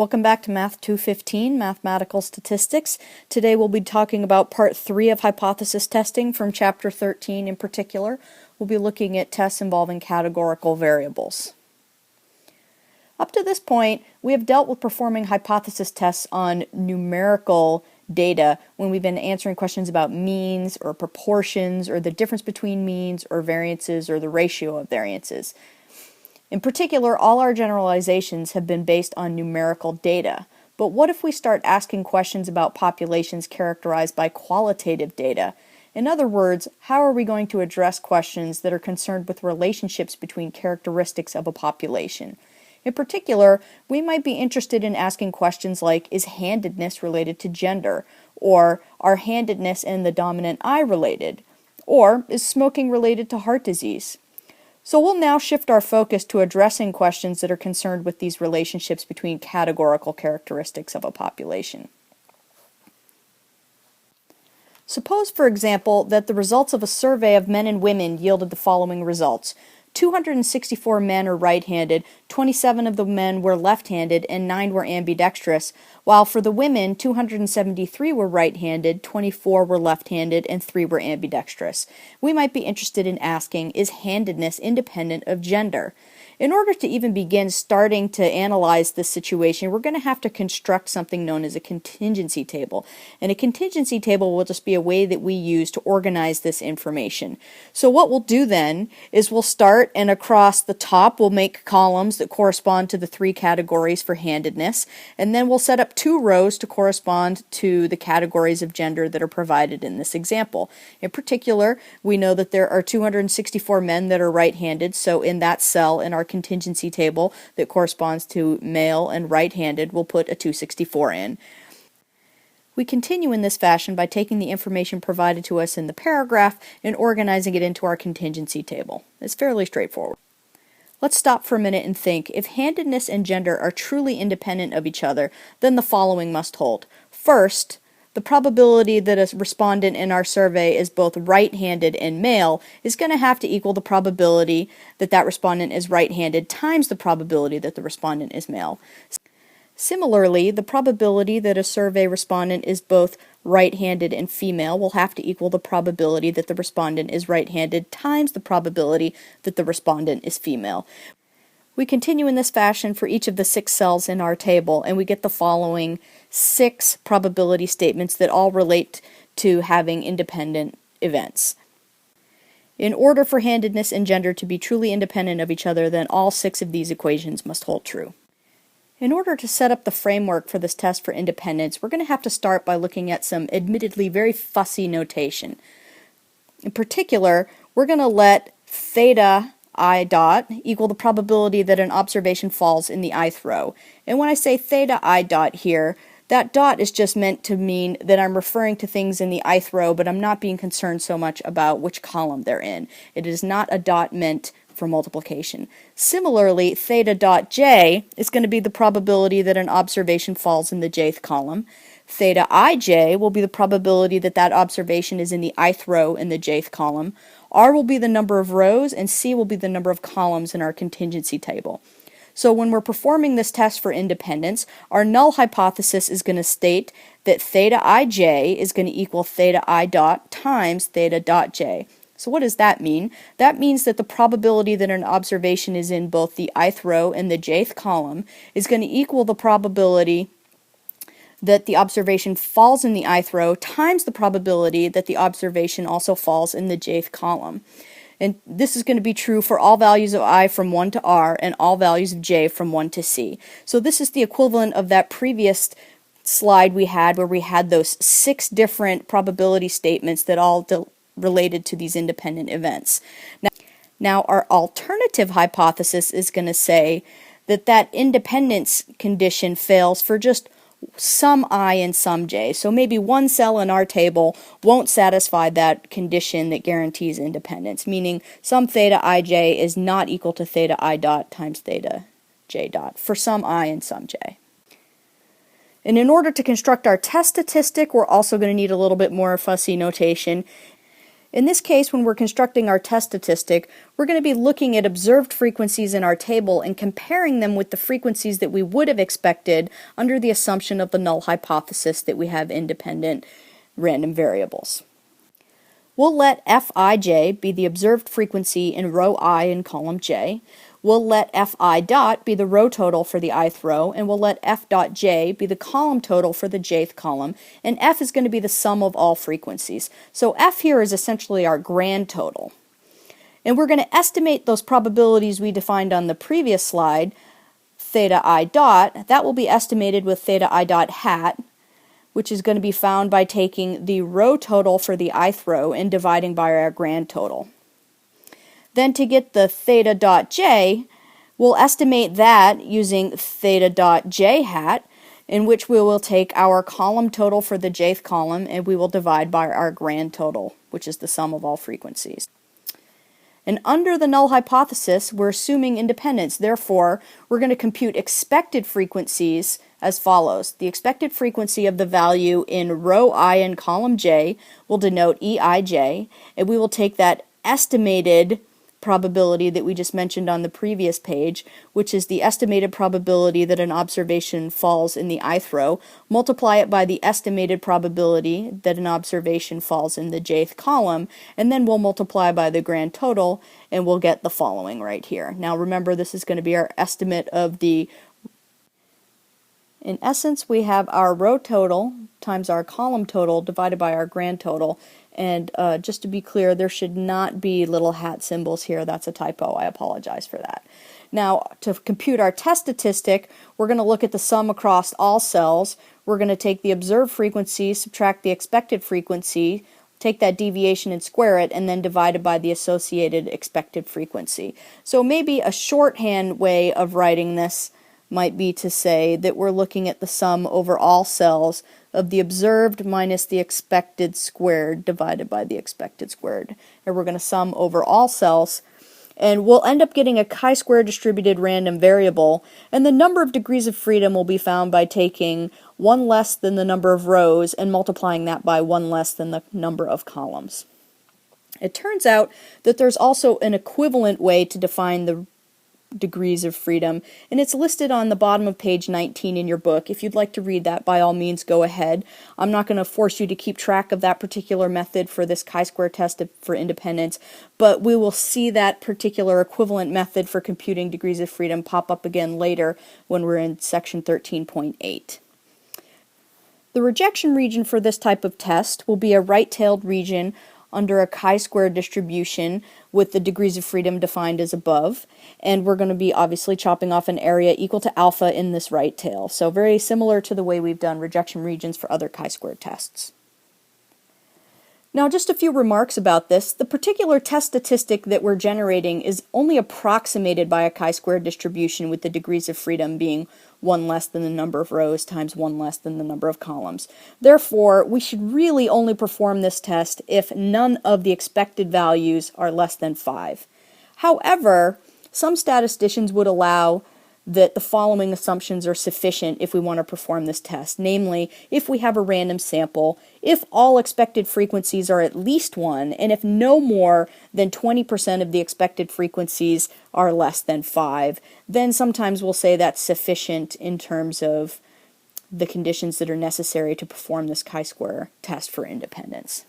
Welcome back to Math 215, Mathematical Statistics. Today we'll be talking about Part 3 of hypothesis testing from Chapter 13 in particular. We'll be looking at tests involving categorical variables. Up to this point, we have dealt with performing hypothesis tests on numerical data when we've been answering questions about means or proportions or the difference between means or variances or the ratio of variances. In particular, all our generalizations have been based on numerical data. But what if we start asking questions about populations characterized by qualitative data? In other words, how are we going to address questions that are concerned with relationships between characteristics of a population? In particular, we might be interested in asking questions like, is handedness related to gender? Or, are handedness and the dominant eye related? Or, is smoking related to heart disease? So we'll now shift our focus to addressing questions that are concerned with these relationships between categorical characteristics of a population. Suppose, for example, that the results of a survey of men and women yielded the following results. 264 men are right-handed, 27 of the men were left-handed, and 9 were ambidextrous, while for the women, 273 were right-handed, 24 were left-handed, and 3 were ambidextrous. We might be interested in asking, is handedness independent of gender? In order to even begin starting to analyze this situation, we're going to have to construct something known as a contingency table. And a contingency table will just be a way that we use to organize this information. So what we'll do then is we'll start, and across the top we'll make columns that correspond to the 3 categories for handedness, and then we'll set up 2 rows to correspond to the categories of gender that are provided in this example. In particular, we know that there are 264 men that are right-handed, so in that cell in our contingency table that corresponds to male and right-handed, we'll put a 264 in. We continue in this fashion by taking the information provided to us in the paragraph and organizing it into our contingency table. It's fairly straightforward. Let's stop for a minute and think. If handedness and gender are truly independent of each other, then the following must hold. First, the probability that a respondent in our survey is both right-handed and male is going to have to equal the probability that that respondent is right-handed times the probability that the respondent is male. Similarly, the probability that a survey respondent is both right-handed and female will have to equal the probability that the respondent is right-handed times the probability that the respondent is female. We continue in this fashion for each of the 6 cells in our table, and we get the following 6 probability statements that all relate to having independent events. In order for handedness and gender to be truly independent of each other, then all 6 of these equations must hold true. In order to set up the framework for this test for independence, we're going to have to start by looking at some admittedly very fussy notation. In particular, we're going to let theta I dot equal the probability that an observation falls in the ith row. And when I say theta I dot here, that dot is just meant to mean that I'm referring to things in the ith row, but I'm not being concerned so much about which column they're in. It is not a dot meant for multiplication. Similarly, theta dot j is going to be the probability that an observation falls in the jth column. Theta ij will be the probability that that observation is in the ith row in the jth column. R will be the number of rows, and C will be the number of columns in our contingency table. So when we're performing this test for independence, our null hypothesis is going to state that theta ij is going to equal theta I dot times theta dot j. So what does that mean? That means that the probability that an observation is in both the ith row and the jth column is going to equal the probability that the observation falls in the ith row times the probability that the observation also falls in the jth column. And this is going to be true for all values of I from 1 to R and all values of j from 1 to C. So this is the equivalent of that previous slide we had where we had those 6 different probability statements that all related to these independent events. Now our alternative hypothesis is going to say that that independence condition fails for just some I and some j. So maybe one cell in our table won't satisfy that condition that guarantees independence, meaning some theta ij is not equal to theta I dot times theta j dot for some I and some j. And in order to construct our test statistic, we're also going to need a little bit more fussy notation. In this case, when we're constructing our test statistic, we're going to be looking at observed frequencies in our table and comparing them with the frequencies that we would have expected under the assumption of the null hypothesis that we have independent random variables. We'll let Fij be the observed frequency in row I in column J. We'll let Fi dot be the row total for the ith row, and we'll let F dot j be the column total for the jth column, and F is going to be the sum of all frequencies. So F here is essentially our grand total. And we're going to estimate those probabilities we defined on the previous slide, theta I dot. That will be estimated with theta I dot hat, which is going to be found by taking the row total for the ith row and dividing by our grand total. Then to get the theta dot j, we'll estimate that using theta dot j hat, in which we will take our column total for the jth column and we will divide by our grand total, which is the sum of all frequencies. And under the null hypothesis, we're assuming independence. Therefore, we're going to compute expected frequencies as follows. The expected frequency of the value in row I in column j will denote Eij, and we will take that estimated probability that we just mentioned on the previous page, which is the estimated probability that an observation falls in the ith row, multiply it by the estimated probability that an observation falls in the jth column, and then we'll multiply by the grand total, and we'll get the following right here. Now remember, this is going to be our estimate of the, in essence, we have our row total times our column total divided by our grand total. And just to be clear, there should not be little hat symbols here. That's a typo. I apologize for that. Now, to compute our test statistic, we're going to look at the sum across all cells. We're going to take the observed frequency, subtract the expected frequency, take that deviation and square it, and then divide it by the associated expected frequency. So maybe a shorthand way of writing this might be to say that we're looking at the sum over all cells of the observed minus the expected squared divided by the expected squared. And we're going to sum over all cells, and we'll end up getting a chi-square distributed random variable, and the number of degrees of freedom will be found by taking 1 less than the number of rows and multiplying that by 1 less than the number of columns. It turns out that there's also an equivalent way to define the degrees of freedom, and it's listed on the bottom of page 19 in your book. If you'd like to read that, by all means go ahead. I'm not going to force you to keep track of that particular method for this chi-square test for independence, but we will see that particular equivalent method for computing degrees of freedom pop up again later when we're in section 13.8. The rejection region for this type of test will be a right-tailed region under a chi-square distribution with the degrees of freedom defined as above, and we're going to be obviously chopping off an area equal to alpha in this right tail. So very similar to the way we've done rejection regions for other chi-square tests. Now just a few remarks about this. The particular test statistic that we're generating is only approximated by a chi-square distribution with the degrees of freedom being 1 less than the number of rows times 1 less than the number of columns. Therefore, we should really only perform this test if none of the expected values are less than 5. However, some statisticians would allow that the following assumptions are sufficient if we want to perform this test. Namely, if we have a random sample, if all expected frequencies are at least 1, and if no more than 20% of the expected frequencies are less than 5, then sometimes we'll say that's sufficient in terms of the conditions that are necessary to perform this chi-square test for independence.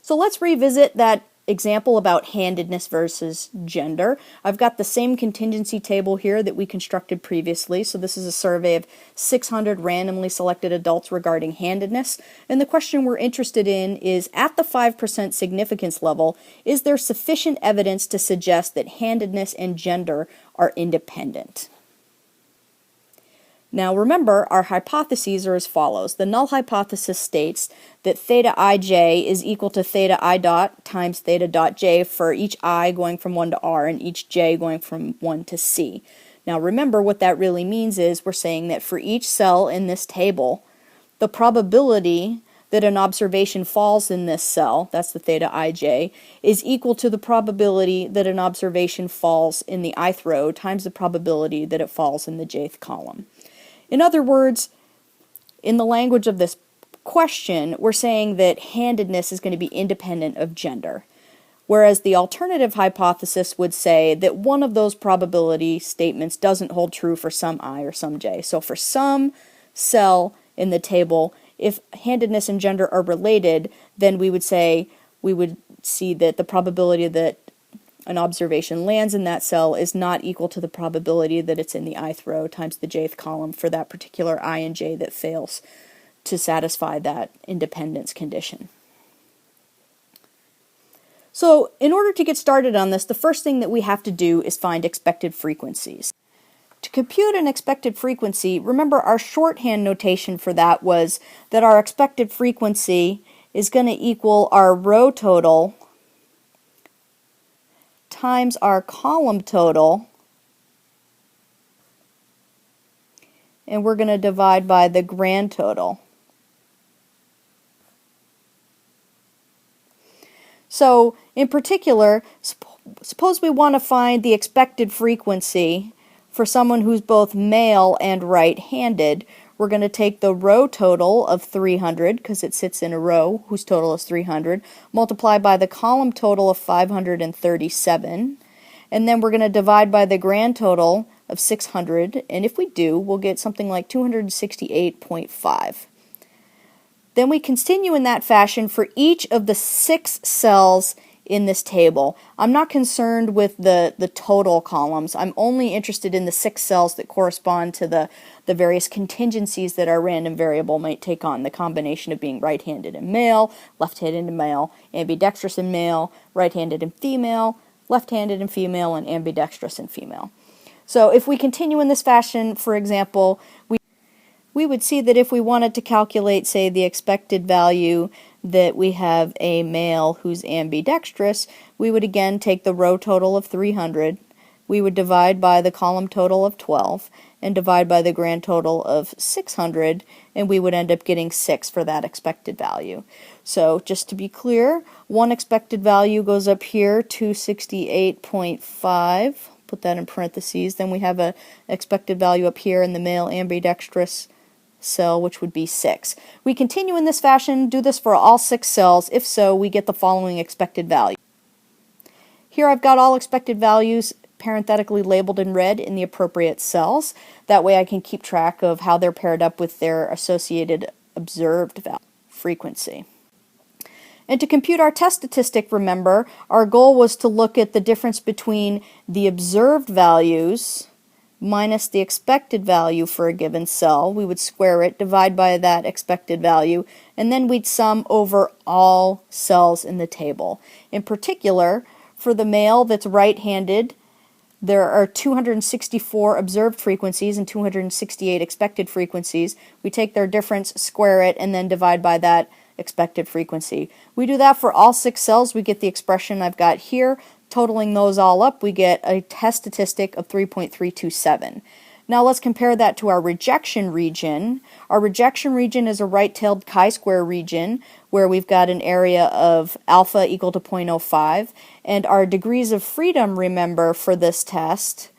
So let's revisit that example about handedness versus gender. I've got the same contingency table here that we constructed previously. So this is a survey of 600 randomly selected adults regarding handedness. And the question we're interested in is, at the 5% significance level, is there sufficient evidence to suggest that handedness and gender are independent? Now remember, our hypotheses are as follows. The null hypothesis states that theta ij is equal to theta I dot times theta dot j for each I going from 1 to r and each j going from 1 to c. Now remember, what that really means is we're saying that for each cell in this table, the probability that an observation falls in this cell, that's the theta ij, is equal to the probability that an observation falls in the ith row times the probability that it falls in the jth column. In other words, in the language of this question, we're saying that handedness is going to be independent of gender. Whereas the alternative hypothesis would say that one of those probability statements doesn't hold true for some I or some j. So for some cell in the table, if handedness and gender are related, then we would see that the probability that an observation lands in that cell is not equal to the probability that it's in the ith row times the jth column for that particular I and j that fails to satisfy that independence condition. So in order to get started on this, the first thing that we have to do is find expected frequencies. To compute an expected frequency, remember our shorthand notation for that was that our expected frequency is going to equal our row total times our column total, and we're going to divide by the grand total. So, in particular, suppose we want to find the expected frequency for someone who's both male and right-handed. We're going to take the row total of 300, because it sits in a row whose total is 300, multiply by the column total of 537, and then we're going to divide by the grand total of 600, and if we do, we'll get something like 268.5. Then we continue in that fashion for each of the 6 cells in this table. I'm not concerned with the total columns. I'm only interested in the 6 cells that correspond to the various contingencies that our random variable might take on. The combination of being right-handed and male, left-handed and male, ambidextrous and male, right-handed and female, left-handed and female, and ambidextrous and female. So if we continue in this fashion, for example, we would see that if we wanted to calculate, say, the expected value that we have a male who's ambidextrous, we would again take the row total of 300, we would divide by the column total of 12, and divide by the grand total of 600, and we would end up getting 6 for that expected value. So just to be clear, one expected value goes up here, 268.5, put that in parentheses, then we have an expected value up here in the male ambidextrous cell, which would be 6. We continue in this fashion, do this for all 6 cells. If so, we get the following expected value. Here I've got all expected values parenthetically labeled in red in the appropriate cells. That way I can keep track of how they're paired up with their associated observed frequency. And to compute our test statistic, remember, our goal was to look at the difference between the observed values minus the expected value for a given cell. We would square it, divide by that expected value, and then we'd sum over all cells in the table. In particular, for the male that's right-handed, there are 264 observed frequencies and 268 expected frequencies. We take their difference, square it, and then divide by that expected frequency. We do that for all 6 cells. We get the expression I've got here. Totaling those all up, we get a test statistic of 3.327. Now let's compare that to our rejection region. Our rejection region is a right-tailed chi-square region where we've got an area of alpha equal to 0.05, and our degrees of freedom, remember, for this test,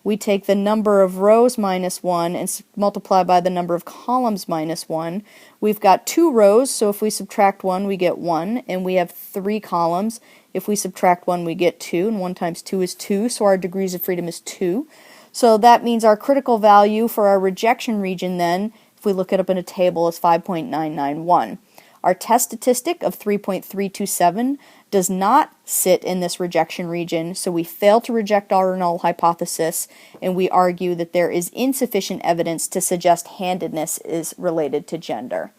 we take the number of rows minus 1 and multiply by the number of columns minus 1. We've got 2 rows, so if we subtract 1, we get 1, and we have 3 columns. If we subtract 1, we get 2, and 1 times 2 is 2, so our degrees of freedom is 2. So that means our critical value for our rejection region then, if we look it up in a table, is 5.991. Our test statistic of 3.327 does not sit in this rejection region, so we fail to reject our null hypothesis, and we argue that there is insufficient evidence to suggest handedness is related to gender.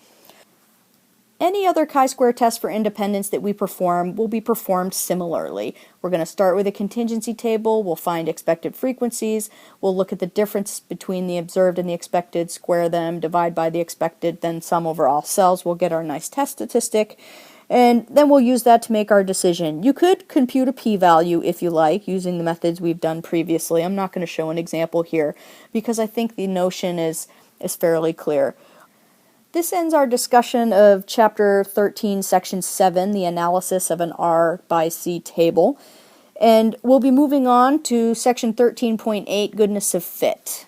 Any other chi-square test for independence that we perform will be performed similarly. We're going to start with a contingency table, we'll find expected frequencies, we'll look at the difference between the observed and the expected, square them, divide by the expected, then sum over all cells, we'll get our nice test statistic, and then we'll use that to make our decision. You could compute a p-value if you like, using the methods we've done previously. I'm not going to show an example here, because I think the notion is fairly clear. This ends our discussion of Chapter 13, Section 7, the analysis of an R by C table. And we'll be moving on to Section 13.8, goodness of fit.